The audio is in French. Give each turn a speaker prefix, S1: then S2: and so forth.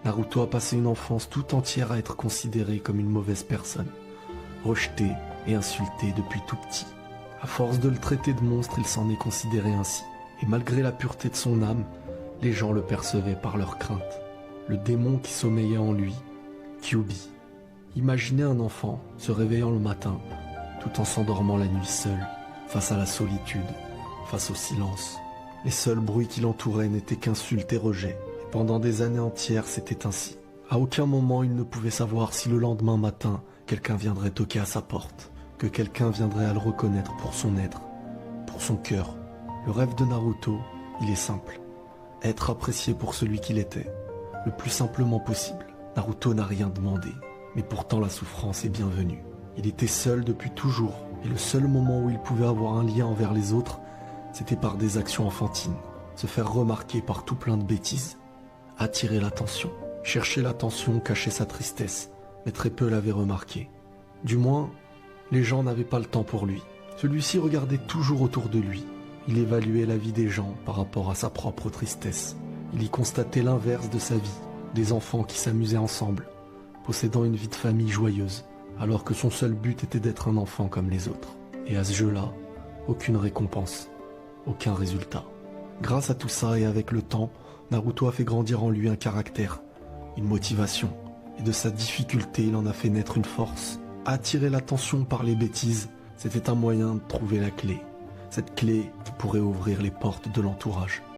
S1: Naruto a passé une enfance tout entière à être considéré comme une mauvaise personne, rejeté et insulté depuis tout petit. À force de le traiter de monstre, il s'en est considéré ainsi. Et malgré la pureté de son âme, les gens le percevaient par leur crainte. Le démon qui sommeillait en lui, Kyuubi. Imaginez un enfant se réveillant le matin, tout en s'endormant la nuit seul, face à la solitude, face au silence. Les seuls bruits qui l'entouraient n'étaient qu'insultes et rejets. Et pendant des années entières, c'était ainsi. À aucun moment, il ne pouvait savoir si le lendemain matin, quelqu'un viendrait toquer à sa porte, que quelqu'un viendrait à le reconnaître pour son être, pour son cœur. Le rêve de Naruto, il est simple. Être apprécié pour celui qu'il était, le plus simplement possible. Naruto n'a rien demandé, mais pourtant la souffrance est bienvenue. Il était seul depuis toujours, et le seul moment où il pouvait avoir un lien envers les autres, c'était par des actions enfantines, se faire remarquer par tout plein de bêtises, attirer l'attention, chercher l'attention, cacher sa tristesse, mais très peu l'avaient remarqué. Du moins, les gens n'avaient pas le temps pour lui. Celui-ci regardait toujours autour de lui. Il évaluait la vie des gens par rapport à sa propre tristesse. Il y constatait l'inverse de sa vie, des enfants qui s'amusaient ensemble, possédant une vie de famille joyeuse, alors que son seul but était d'être un enfant comme les autres. Et à ce jeu-là, aucune récompense, aucun résultat. Grâce à tout ça et avec le temps, Naruto a fait grandir en lui un caractère, une motivation, et de sa difficulté, il en a fait naître une force. Attirer l'attention par les bêtises, c'était un moyen de trouver la clé. Cette clé qui pourrait ouvrir les portes de l'entourage.